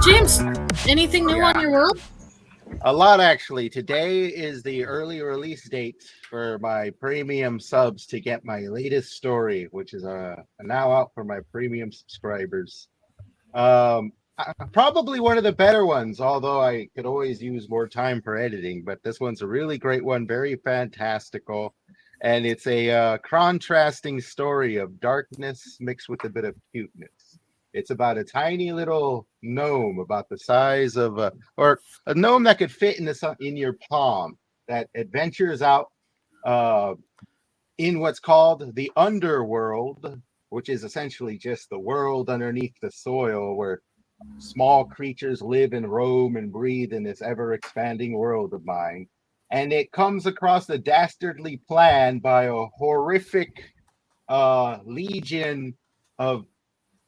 James, anything new on your world? A lot, actually. Today is the early release date for my premium subs to get my latest story, which is now out for my premium subscribers. Probably one of the better ones, although I could always use more time for editing. But this one's a really great one, very fantastical, and it's a contrasting story of darkness mixed with a bit of cuteness. It's about a tiny little gnome, about the size of or a gnome that could fit in your palm, that adventures out in what's called the underworld, which is essentially just the world underneath the soil where small creatures live and roam and breathe in this ever expanding world of mine. And it comes across a dastardly plan by a horrific legion of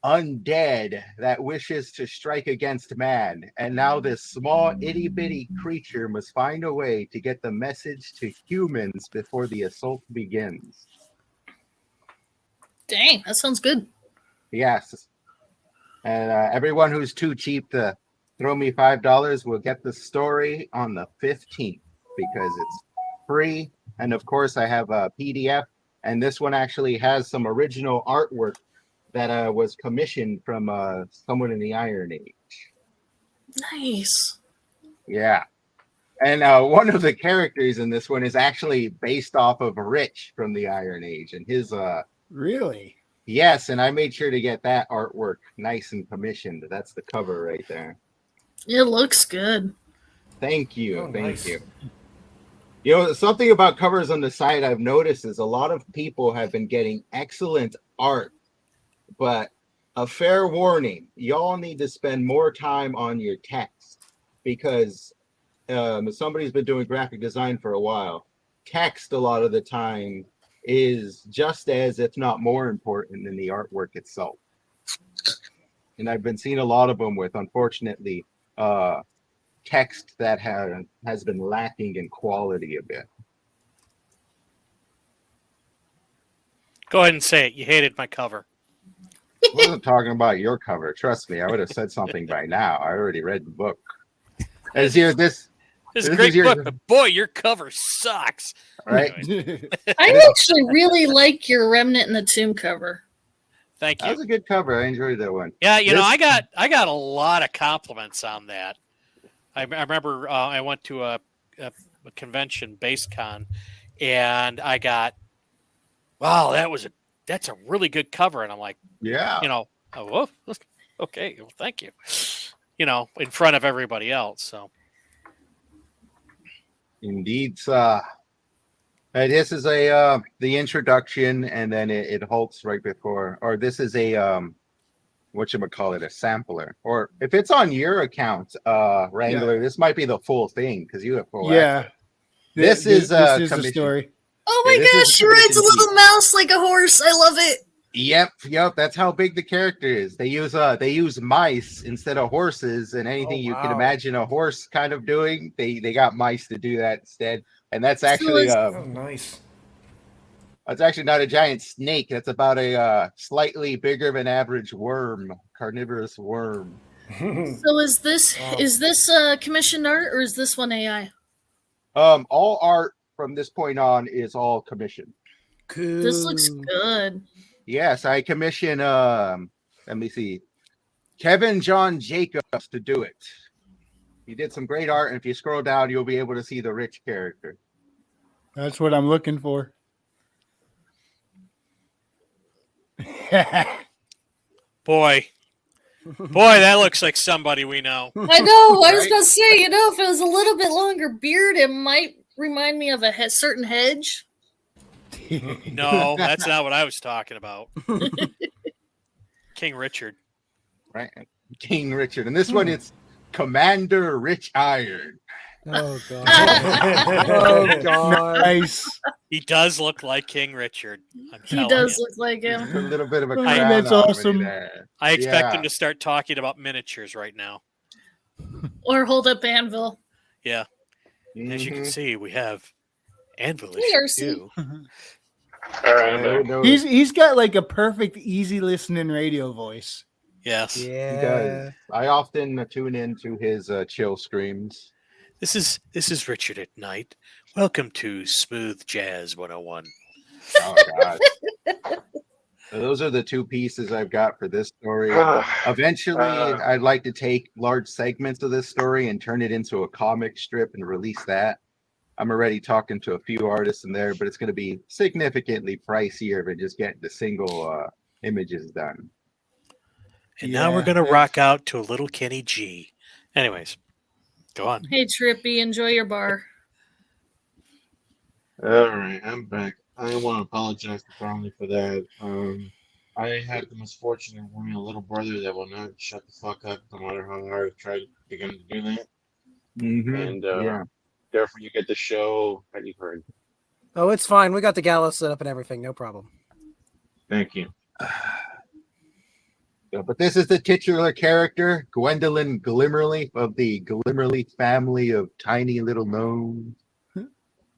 undead that wishes to strike against man. And now this small itty bitty creature must find a way to get the message to humans before the assault begins. Dang, that sounds good. Yes. And everyone who's too cheap to throw me $5 will get the story on the 15th because it's free. And of course, I have a PDF. And this one actually has some original artwork that was commissioned from someone in the Iron Age. Nice. Yeah. And one of the characters in this one is actually based off of Rich from the Iron Age. And his... Really? Yes, and I made sure to get that artwork nice and commissioned. That's the cover right there. It looks good. Thank you. Oh, Thank nice. you. You know, something about covers on the site I've noticed is a lot of people have been getting excellent art. But a fair warning, y'all need to spend more time on your text because somebody's been doing graphic design for a while. Text a lot of the time is just as, if not more important than the artwork itself. And I've been seeing a lot of them with, unfortunately, text that has been lacking in quality a bit. Go ahead and say it. You hated my cover. I wasn't talking about your cover. Trust me, I would have said something by now. I already read the book. As here, this It's a This great is your- book, but boy, your cover sucks. right. Anyway, I actually really like your Remnant in the Tomb cover. thank That was you. a good cover. I enjoyed that one. Yeah, you know, This- I got a lot of compliments on that. I remember I went to a convention, BaseCon, and I got, wow, that's a really good cover, and I'm like, Yeah. you know, oh, whoa, okay, well, thank you. You know, in front of everybody else. So Indeed. This is the introduction, and then it halts right before, or this is a whatchamacallit, a sampler. Or if it's on your account, Wrangler, this might be the full thing because you have full access. Yeah. This is the commission. story. Oh my Yeah, this is gosh, she rides a commission little mouse like a horse. I love it. Yep. That's how big the character is. They use mice instead of horses, and anything you can wow. imagine a horse kind of doing, they got mice to do that instead. And that's actually Oh, nice. that's actually not a giant snake. That's about a slightly bigger than average worm, carnivorous worm. So is this commissioned art or is this one AI? All art from this point on is all commissioned. Cool. This looks good. Yes, I commission let me see, Kevin John Jacobs to do it. He did some great art, and if you scroll down, you'll be able to see the Rich character. That's what I'm looking for. boy, that looks like somebody we know. I know. I was Right? gonna say, if it was a little bit longer beard, it might remind me of a certain hedge. No, that's not what I was talking about. King Richard. Right? King Richard. And this one, it's Commander Rich Iron. Oh god. Oh, God. Nice. He does look like King Richard. I'm He telling does you. look like A him. little bit of a Oh, crown that's on awesome. there. I expect Yeah. him to start talking about miniatures right now. Or hold up Anvil. Yeah. As you can Mhm. see, we have Anvil We are issue too. Yeah, who knows? He's got like a perfect, easy listening radio voice. Yes. He Yeah. does. I often tune into his chill streams. This is Richard at night. Welcome to Smooth Jazz 101. Oh gosh. So those are the two pieces I've got for this story. Eventually, I'd like to take large segments of this story and turn it into a comic strip and release that. I'm already talking to a few artists in there, but it's going to be significantly pricier than just getting the single images done. And now we're Yeah, gonna that's- rock out to a little Kenny G. Anyways, go on. Hey, Trippy, enjoy your bar. All right, I'm back. I want to apologize to Conley for that. I had the misfortune of having a little brother that will not shut the fuck up no matter how hard I try to get him to do that. And Yeah. therefore, you get the show that you've heard. Oh, it's fine. We got the gala set up and everything. No problem. Thank you. Yeah, but this is the titular character, Gwendolyn Glimmerleaf of the Glimmerleaf family of tiny little gnomes.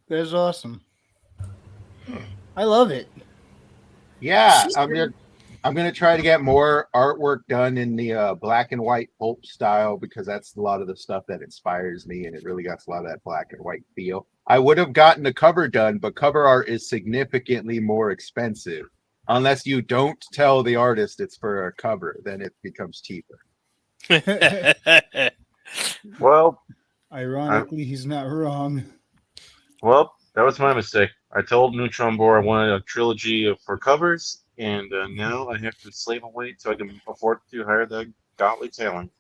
That's awesome. I love it. Yeah, She's I'm gonna try to get more artwork done in the black and white pulp style because that's a lot of the stuff that inspires me, and it really got a lot of that black and white feel. I would have gotten the cover done, but cover art is significantly more expensive. Unless you don't tell the artist it's for a cover, then it becomes cheaper. Well, Ironically, he's not wrong. that was my mistake. I told Neutron Boar I wanted a trilogy for covers, and now I have to slave away so I can afford to hire the godly talent.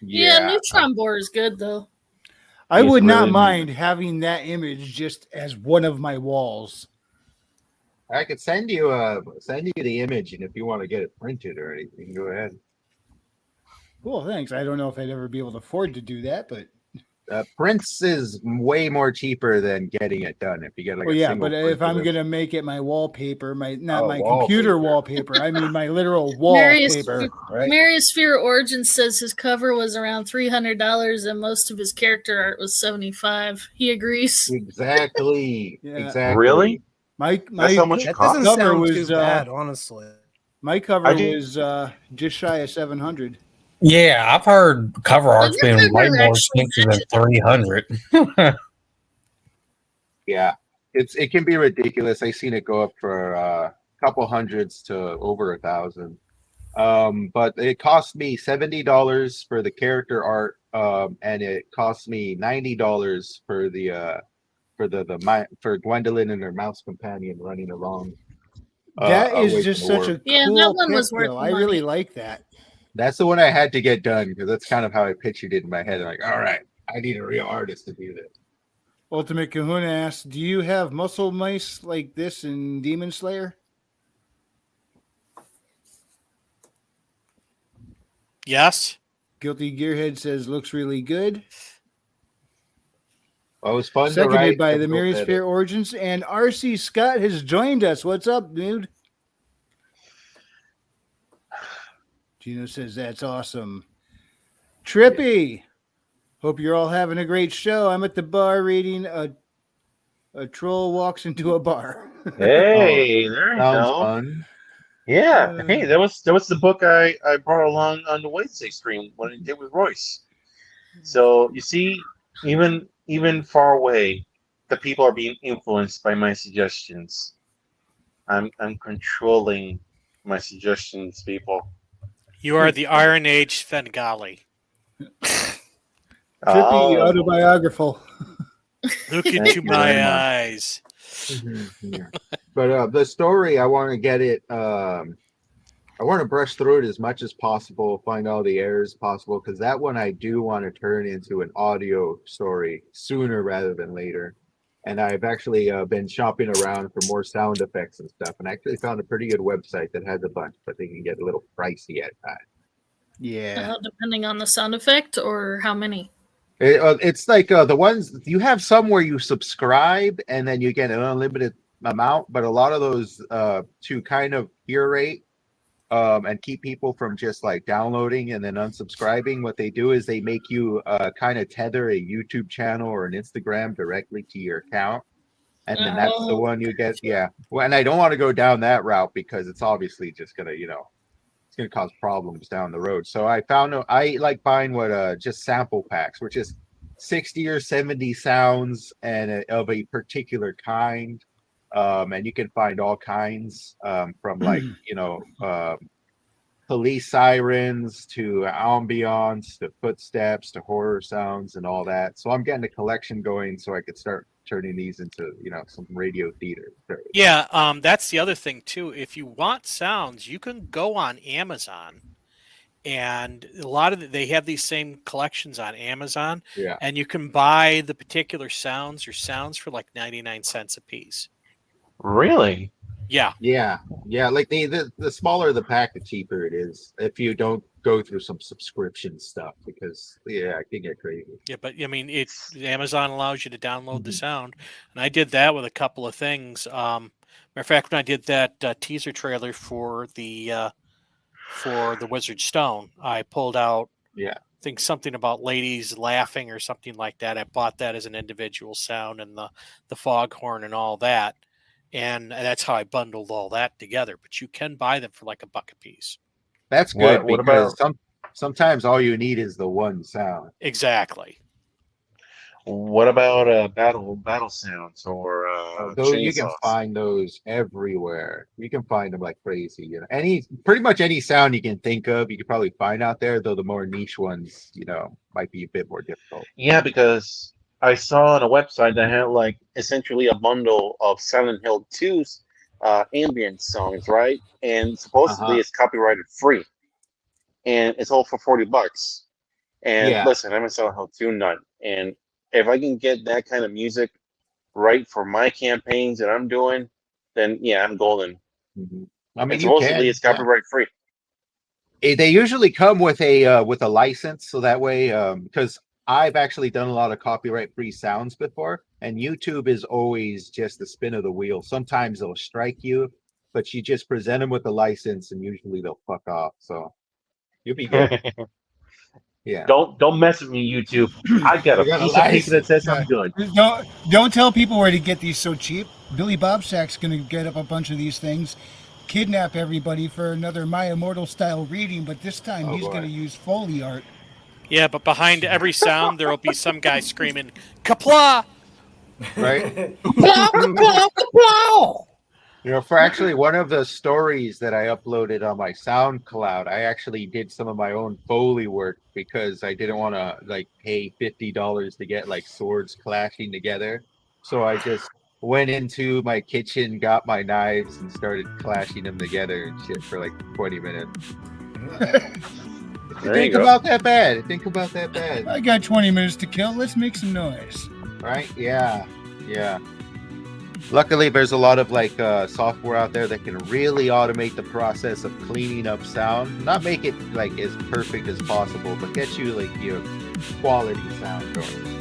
Yeah, Neutron Boar is good though. I He's would not really mind having that image just as one of my walls. I could send you the image, and if you want to get it printed or anything, go ahead. Cool, thanks. I don't know if I'd ever be able to afford to do that, but Prints is way more cheaper than getting it done. If you get like well, a yeah. single But if I'm print. gonna make it my wallpaper, not Oh, my computer wallpaper. wallpaper, I mean my literal Marius, wallpaper. right? Mariosphere Origins says his cover was around $300 and most of his character art was $75. He agrees. Exactly. Yeah. Exactly. Really? My That's how much That it costs. doesn't cover sound was, too bad, honestly. my cover I did- was just shy of 700. Yeah, I've heard cover art's your been way cover more actually expensive than 300. Yeah, it can be ridiculous. I seen it go up for a couple hundreds to over 1,000. But it cost me $70 for the character art, and it cost me $90 for for Gwendolyn and her mouse companion running along. That away is from just the such war. a Yeah, cool that one was pick, worth though. the I really money. like that. That's the one I had to get done because that's kind of how I pictured it in my head. I'm like, all right, I need a real artist to do this. Ultimate Kahuna asks, do you have muscle mice like this in Demon Slayer? Yes. Guilty Gearhead says, looks really good. Well, it was fun to Seconded write. by the and look at it. Mariosphere Origins, and RC Scott has joined us. What's up, dude? Gino says, that's awesome. Trippy, hope you're all having a great show. I'm at the bar reading a troll walks into a bar. Hey, there you Sounds go. fun. Yeah. Hey, that was the book I brought along on the Wednesday stream when I did with Royce. So you see, even far away, the people are being influenced by my suggestions. I'm controlling my suggestions, people. You are the Iron Age Svengali. Trippy Oh. autobiographical. Look Thank into you my very much. eyes. Yeah. But the story, I want to get it. I want to brush through it as much as possible, find all the errors possible, because that one I do want to turn into an audio story sooner rather than later. And I've actually been shopping around for more sound effects and stuff, and I actually found a pretty good website that has a bunch, but they can get a little pricey at times. Yeah. Depending on the sound effect or how many. It's like the ones you have some where you subscribe and then you get an unlimited amount, but a lot of those to kind of curate and keep people from just like downloading and then unsubscribing, what they do is they make you kind of tether a YouTube channel or an Instagram directly to your account. And then that's the Oh. one you get. Yeah. Well, and I don't want to go down that route because it's obviously just going to, it's going to cause problems down the road. So I like buying just sample packs, which is 60 or 70 sounds and of a particular kind. And you can find all kinds from like, police sirens to ambience to footsteps to horror sounds and all that. So I'm getting a collection going so I could start turning these into, some radio theater. Yeah, that's the other thing too. If you want sounds, you can go on Amazon, and a lot of they have these same collections on Amazon. Yeah. And you can buy the particular sounds or sounds for like 99 cents a piece. Really? Yeah. Yeah. Like the smaller the pack, the cheaper it is. If you don't go through some subscription stuff, because it can get crazy. Yeah, but I mean, Amazon allows you to download the sound, and I did that with a couple of things. Matter of fact, when I did that teaser trailer for the Wizard Stone, I pulled out, I think something about ladies laughing or something like that. I bought that as an individual sound, and the foghorn and all that, and that's how I bundled all that together. But you can buy them for like $1 a piece. That's good What because about sometimes all you need is the one sound. Exactly. what about battle sounds or You can chainsaws? find those everywhere. You can find them like crazy. Pretty much any sound you can think of, you can probably find out there. Though the more niche ones, might be a bit more difficult. Yeah, because I saw on a website that had like essentially a bundle of Silent Hill 2's ambient songs, right? And supposedly it's copyrighted free, and it's all for $40. And listen, I'm a Silent Hill 2 nut, and if I can get that kind of music right for my campaigns that I'm doing, then I'm golden. Mm-hmm. I mean, and supposedly it's copyright free. They usually come with a license, so that way, because I've actually done a lot of copyright-free sounds before, and YouTube is always just the spin of the wheel. Sometimes they'll strike you, but you just present them with a license, and usually they'll fuck off. So you'll be good. Yeah. Don't mess with me, YouTube. I got a piece of paper that says I'm good. Don't tell people where to get these so cheap. Billy Bobsack's going to get up a bunch of these things, kidnap everybody for another My Immortal style reading, but this time he's going to use Foley art. Yeah, but behind every sound, there will be some guy screaming, "Kapla!" Right? Kapla, kapla! For actually one of the stories that I uploaded on my SoundCloud, I actually did some of my own Foley work because I didn't want to pay $50 to get swords clashing together. So I just went into my kitchen, got my knives, and started clashing them together and shit for 20 minutes. Think about that bad. I got 20 minutes to kill. Let's make some noise. Right? Yeah. Luckily, there's a lot of software out there that can really automate the process of cleaning up sound. Not make it as perfect as possible, but get you your quality sound going.